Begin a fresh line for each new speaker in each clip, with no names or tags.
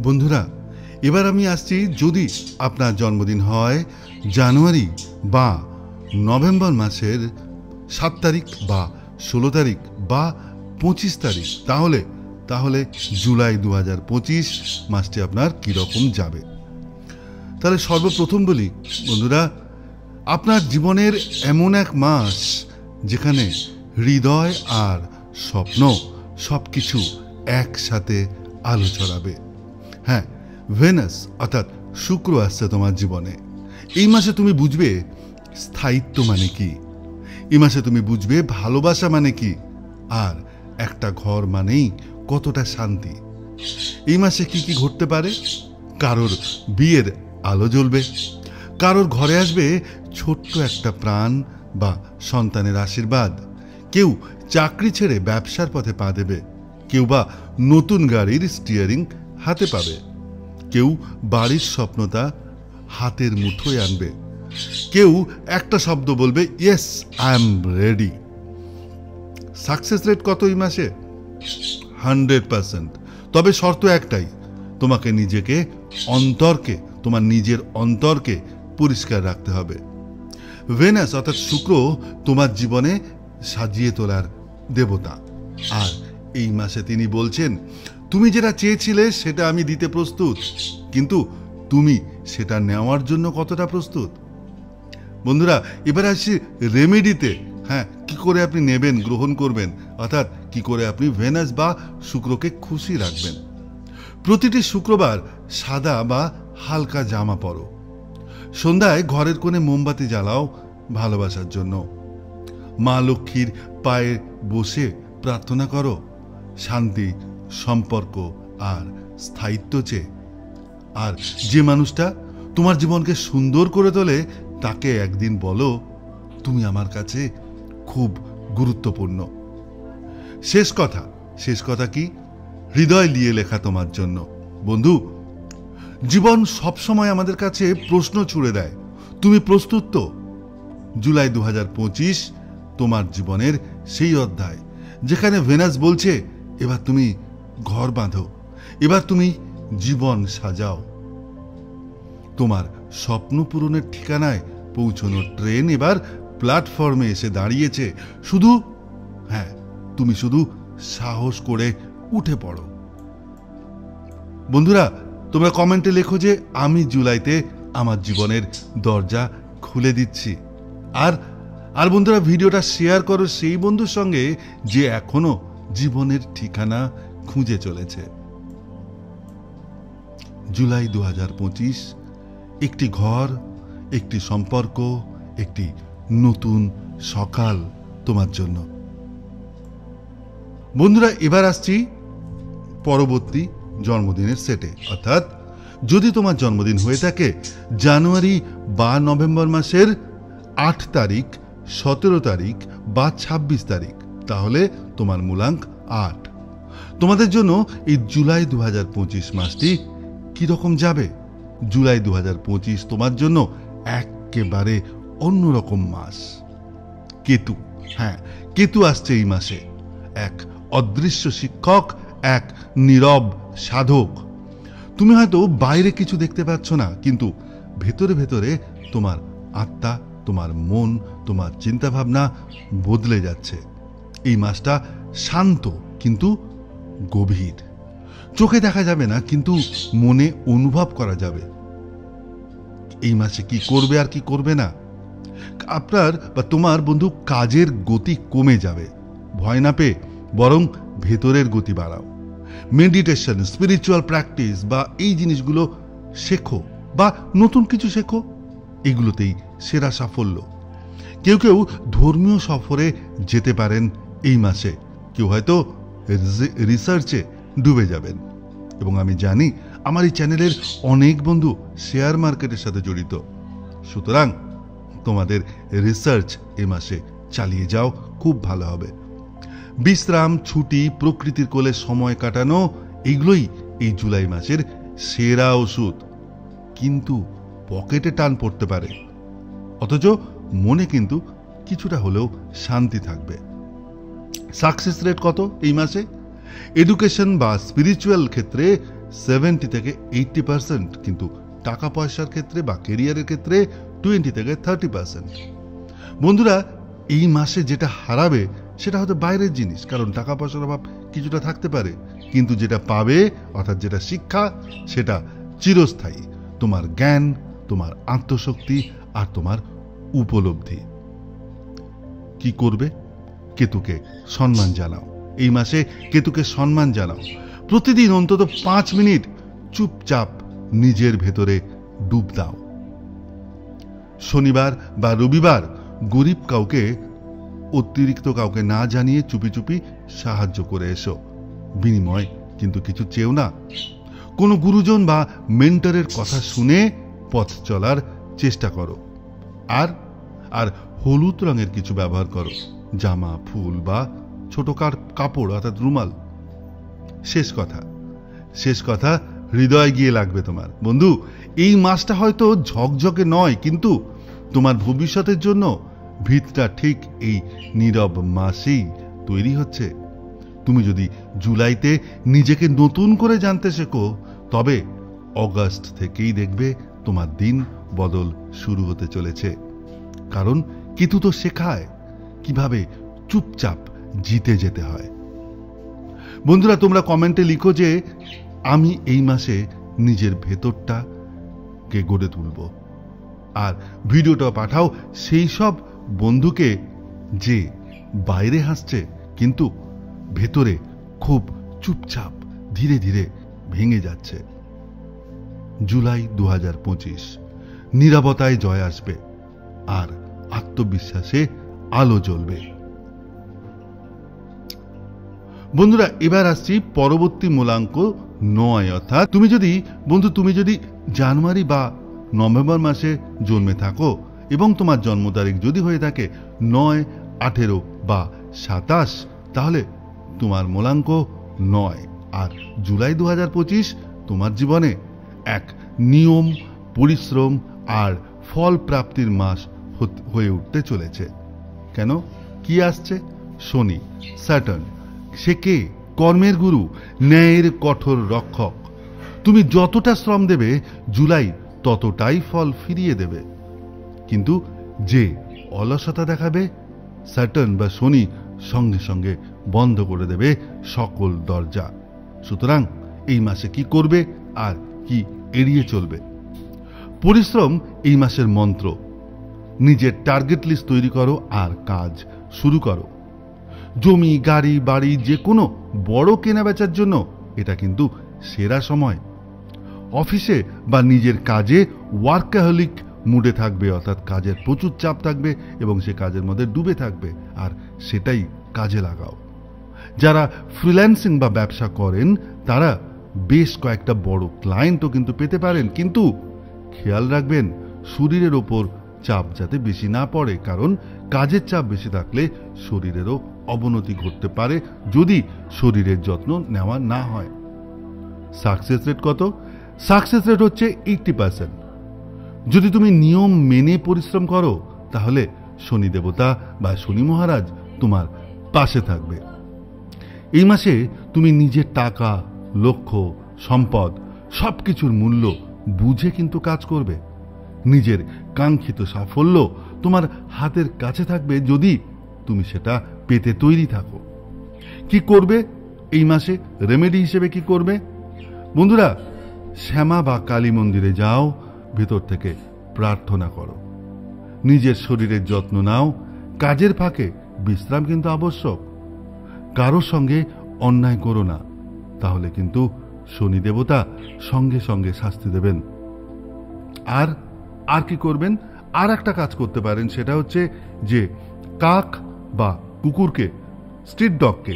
বন্ধুরা, এবার আমি আসছি, যদি আপনার জন্মদিন হয় জানুয়ারি বা নভেম্বর মাসের 7 তারিখ বা 16 তারিখ বা 25 তারিখ, তাহলে জুলাই 2025 মাসটি আপনার কীরকম যাবে। তাহলে সর্বপ্রথম বলি বন্ধুরা, আপনার জীবনের এমন এক মাস যেখানে হৃদয় আর স্বপ্ন সব কিছু একসাথে আলো ছড়াবে। হ্যাঁ, ভেনাস অর্থাৎ শুক্র আসছে তোমার জীবনে। এই মাসে তুমি বুঝবে স্থায়িত্ব মানে কি, এই মাসে তুমি বুঝবে ভালোবাসা মানে কি, আর একটা ঘর মানেই কতটা শান্তি। এই মাসে কি কি ঘটতে পারে? কারোর বিয়ের আলো জ্বলবে, কারোর ঘরে আসবে ছোট্ট একটা প্রাণ বা সন্তানের আশীর্বাদ, কেউ চাকরি ছেড়ে ব্যবসার পথে পা দেবে, কেউ বা নতুন গাড়ির স্টিয়ারিং হাতে পাবে, কেউ বাড়ির স্বপ্নতা হাতের মুঠোয় আনবে, কেউ একটা শব্দ বলবে, yes I am ready. Success rate কত এই মাসে? 100%। তবে শর্ত একটাই, তোমাকে তোমার নিজের অন্তরকে পরিষ্কার রাখতে হবে। ভেনাস অর্থাৎ শুক্র তোমার জীবনে সাজিয়ে তোলার দেবতা, আর এই মাসে তিনি বলছেন, তুমি যেটা চেয়েছিলে সেটা আমি দিতে প্রস্তুত, কিন্তু তুমি সেটা নেওয়ার জন্য কতটা প্রস্তুত। বন্ধুরা, এবার আসি রেমেডিতে। হ্যাঁ, কি করে আপনি নেবেন, গ্রহণ করবেন, অর্থাৎ কি করে আপনি ভেনাস বা শুক্রকে খুশি রাখবেন। প্রতিটি শুক্রবার সাদা বা হালকা জামা পরো, সন্ধ্যায় ঘরের কোণে মোমবাতি জ্বালাও ভালোবাসার জন্য, মা লক্ষ্মীর পায়ে বসে প্রার্থনা করো শান্তি, সম্পর্ক আর স্থায়িত্ব চেয়ে। আর যে মানুষটা তোমার জীবনকে সুন্দর করে তোলে তাকে একদিন বলো, তুমি আমার কাছে খুব গুরুত্বপূর্ণ। শেষ কথা কি? হৃদয় দিয়ে লেখা তোমার জন্য। বন্ধু, জীবন সবসময় আমাদের কাছে প্রশ্ন ছুড়ে দেয়, তুমি প্রস্তুত তো? জুলাই 2025 তোমার জীবনের সেই অধ্যায় যেখানে ভেনাস বলছে, এবার তুমি ঘর বাঁধো, এবার তুমি জীবন সাজাও। তোমার স্বপ্ন পূরণের ঠিকানায় পৌঁছানোর ট্রেন এবার প্ল্যাটফর্মে এসে দাঁড়িয়েছে। তুমি শুধু সাহস করে উঠে পড়ো। বন্ধুরা, তোমরা কমেন্টে লেখো যে আমি জুলাইতে আমার জীবনের দরজা খুলে দিচ্ছি। আর বন্ধুরা, ভিডিওটা শেয়ার করো সেই বন্ধুর সঙ্গে যে এখনো জীবনের ঠিকানা খুঁজে চলেছে। জুলাই 2025, একটি ঘর, একটি সম্পর্ক, একটি নতুন সকাল তোমার জন্য। বন্ধুরা, এবার আসছি পরবর্তী জন্মদিনের সেটে। অর্থাৎ যদি তোমার জন্মদিন হয়ে থাকে জানুয়ারি বা নভেম্বর মাসের 8 তারিখ, 17 তারিখ বা 26 তারিখ, তাহলে তোমার মূলাঙ্ক 8। তোমাদের জন্য এই জুলাই 2025 মাসটি কিরকম যাবে? জুলাই 2025 তোমার জন্য একেবারে অন্যরকম মাস। কেতু আসছে এই মাসে, এক অদৃশ্য শিক্ষক, এক নীরব সাধক। তুমি হয়তো বাইরে কিছু দেখতে পাচ্ছ না, কিন্তু ভেতরে ভেতরে তোমার আত্মা, তোমার মন, তোমার চিন্তাভাবনা বদলে যাচ্ছে। এই মাসটা শান্ত কিন্তু গভীর। চোখে দেখা যাবে না, কিন্তু মনে অনুভব করা যাবে। এই মাসে কি করবে আর কি করবে না। আপনার বা তোমার বন্ধু কাজের গতি কমে যাবে। ভয় না পেয়ে বরং ভেতরের গতি বাড়াও। মেডিটেশন, স্পিরিচুয়াল প্র্যাকটিস বা এই জিনিসগুলো শেখো, বা নতুন কিছু শেখো, এগুলোতেই সেরা সাফল্য। কেউ ধর্মীয় সফরে যেতে পারেন এই মাসে, কেউ হয়তো রিসার্চে ডুবে যাবেন। এবং আমি জানি আমার এই চ্যানেলের অনেক বন্ধু শেয়ার মার্কেটের সাথে জড়িত, সুতরাং তোমাদের রিসার্চ এ মাসে চালিয়ে যাও, খুব ভালো হবে। বিশ্রাম, ছুটি, প্রকৃতির কোলে সময় কাটানো, এগুলোই এই জুলাই মাসের সেরা ওষুধ। কিন্তু পকেটে টান পড়তে পারে, অথচ মনে কিন্তু কিছুটা হলেও শান্তি থাকবে। সাকসেস রেট কত এই মাসে? এডুকেশন বা স্পিরিচুয়াল ক্ষেত্রে 70 থেকে 80%, কিন্তু টাকা পয়সার ক্ষেত্রে বা কেরিয়ারের ক্ষেত্রে 20 থেকে 30%। বন্ধুরা, এই মাসে যেটা হারাবে সেটা হয়তো বাইরের জিনিস, কারণ টাকা পয়সার অভাব কিছুটা থাকতে পারে, কিন্তু যেটা পাবে অর্থাৎ যেটা শিক্ষা সেটা চিরস্থায়ী। তোমার জ্ঞান, তোমার আত্মশক্তি আর তোমার উপলব্ধি। কি করবে? কেতুকে সম্মান জানাও। এই মাসে কেতুকে সম্মান জানাও। প্রতিদিন অন্তত 5 মিনিট চুপচাপ নিজের ভেতরে ডুব দাও। শনিবার বা রবিবার গরিব কাউকে, অতিরিক্ত কাউকে না জানিয়ে চুপি চুপি সাহায্য করে এসো। বিনিময় কিন্তু কিছু চেও না। কোনো গুরুজন বা মেন্টরের কথা শুনে পথ চলার চেষ্টা করো। আর আর হলুদ রঙের কিছু ব্যবহার করো, জামা, ফুল বা ছোট কাপড় অর্থাৎ রুমাল। শেষ কথা হৃদয় গিয়ে লাগবে তোমার। বন্ধু, এই মাসটা হয়তো ঝকঝকে নয়, কিন্তু তোমার ভবিষ্যতের জন্য ভিতটা ঠিক এই নীরব মাসেই তৈরি হচ্ছে। তুমি যদি জুলাইতে নিজেকে নতুন করে জানতে শেখো, তবে অগাস্ট থেকেই দেখবে তোমার দিন বদল শুরু হতে চলেছে। কারণ কেতু তো শেখায় কিভাবে চুপচাপ জিতে যেতে হয়। বন্ধুরা, তোমরা কমেন্টে লিখো যে আমি এই মাসে নিজের ভেতরটাকে গড়ে তুলব। আর ভিডিওটা পাঠাও সেই সব বন্ধুকে যে বাইরে হাসছে কিন্তু ভেতরে খুব চুপচাপ ধীরে ধীরে ভেঙে যাচ্ছে। জুলাই 2025, নীরবতায় জয় আসবে আর আত্মবিশ্বাসে আলো জ্বলবে। বন্ধুরা, এবার আসছি পরবর্তী মূলাঙ্ক 9, অর্থাৎ তুমি যদি জানুয়ারি বা নভেম্বর মাসে জন্মে থাকো এবং তোমার জন্ম তারিখ যদি হয়ে থাকে 9, 18 বা 27, তাহলে তোমার মূলাঙ্ক 9। আর জুলাই 2025 তোমার জীবনে এক নিয়ম, পরিশ্রম আর ফল প্রাপ্তির মাস হয়ে উঠতে চলেছে। কেন? কি আসছে? শনি, স্যাটার্ন। সে কে? কর্মের গুরু, ন্যায়ের কঠোর রক্ষক। তুমি যতটা শ্রম দেবে জুলাই ততটাই ফল ফিরিয়ে দেবে। কিন্তু যে অলসতা দেখাবে, স্যাটার্ন বা শনি সঙ্গে সঙ্গে বন্ধ করে দেবে সকল দরজা। সুতরাং এই মাসে কি করবে আর কি এড়িয়ে চলবে? পরিশ্রম এই মাসের মন্ত্র। নিজের টার্গেট লিস্ট তৈরি করো আর কাজ শুরু করো। জমি, গাড়ি, বাড়ি, যে কোনো বড় কেনাবেচার জন্য এটা কিন্তু সেরা সময়। অফিসে বা নিজের কাজে ওয়ার্কাহলিক মুডে থাকবে, অর্থাৎ কাজের প্রচুর চাপ থাকবে এবং সে কাজের মধ্যে ডুবে থাকবে, আর সেটাই কাজে লাগাও। যারা ফ্রিল্যান্সিং বা ব্যবসা করেন তারা বেশ কয়েকটা বড় ক্লায়েন্টও কিন্তু পেতে পারেন, কিন্তু খেয়াল রাখবেন শরীরের ওপর চাপ যাতে বেশি না পড়ে, কারণ কাজের চাপ বেশি থাকলে শরীরেরও অবনতি ঘটতে পারে যদি শরীরের যত্ন নেওয়া না হয়। সাকসেস রেট কত? সাকসেস রেট হচ্ছে 80%। যদি তুমি নিয়ম মেনে পরিশ্রম করো তাহলে শনি দেবতা বা শনি মহারাজ তোমার পাশে থাকবে। এই মাসে তুমি নিজের টাকা, লক্ষ্য, সম্পদ সবকিছুর মূল্য বুঝে কিন্তু কাজ করবে। নিজের কাঙ্ক্ষিত সাফল্য তোমার হাতের কাছে থাকবে যদি তুমি সেটা পেতে তৈরি থাকো। কি করবে এই মাসে? রেমেডি হিসেবে কি করবে? বন্ধুরা, শ্যামা বা কালী মন্দিরে যাও, ভেতর থেকে প্রার্থনা করো, নিজের শরীরের যত্ন নাও। কাজের ফাঁকে বিশ্রাম কিন্তু আবশ্যক। কারোর সঙ্গে অন্যায় করো না, তাহলে কিন্তু শনি দেবতা সঙ্গে সঙ্গে শাস্তি দেবেন। আর কি করবেন? আর একটা কাজ করতে পারেন, সেটা হচ্ছে যে কাক বা কুকুরকে, স্ট্রিট ডগকে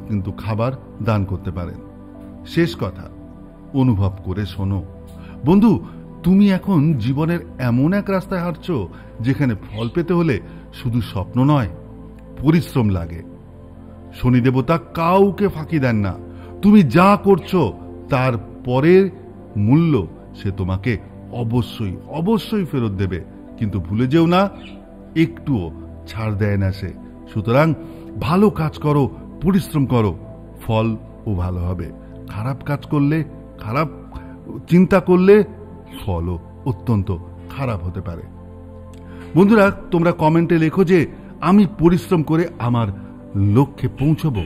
কিন্তু খাবার দান করতে পারেন। শেষ কথা, অনুভব করে শোনো। বন্ধু, তুমি এখন জীবনের এমন এক রাস্তায় হাঁটছো যেখানে ফল পেতে হলে শুধু স্বপ্ন নয়, পরিশ্রম লাগে। শনি দেবতা কাউকে ফাঁকি দেন না। তুমি যা করছো তার পরের মূল্য সে তোমাকে অবশ্যই অবশ্যই ফেরত দেবে, কিন্তু ভুলে যেও না একটুও ছাড় দেয় না সে। সুতরাং ভালো কাজ করো, পরিশ্রম করো, ফল ও ভালো হবে। খারাপ কাজ করলে খারাপ চিন্তা করলে ফলও অত্যন্ত খারাপ হতে পারে। বন্ধুরা, তোমরা কমেন্টে লেখো যে আমি পরিশ্রম করে আমার লক্ষ্যে পৌঁছবো,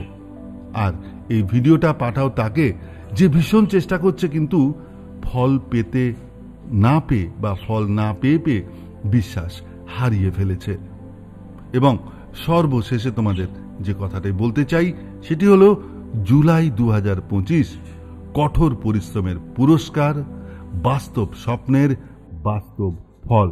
আর এই ভিডিওটা পাঠাও তাকে যে ভীষণ চেষ্টা করছে কিন্তু ফল পেতে না পেয়ে বা ফল না পেয়ে পেয়ে বিশ্বাস হারিয়ে ফেলেছে। এবং সর্বশেষে তোমাদের যে কথাটাই বলতে চাই সেটি হলো জুলাই 2025 কঠোর পরিশ্রমের পুরস্কার, বাস্তব স্বপ্নের বাস্তব ফল।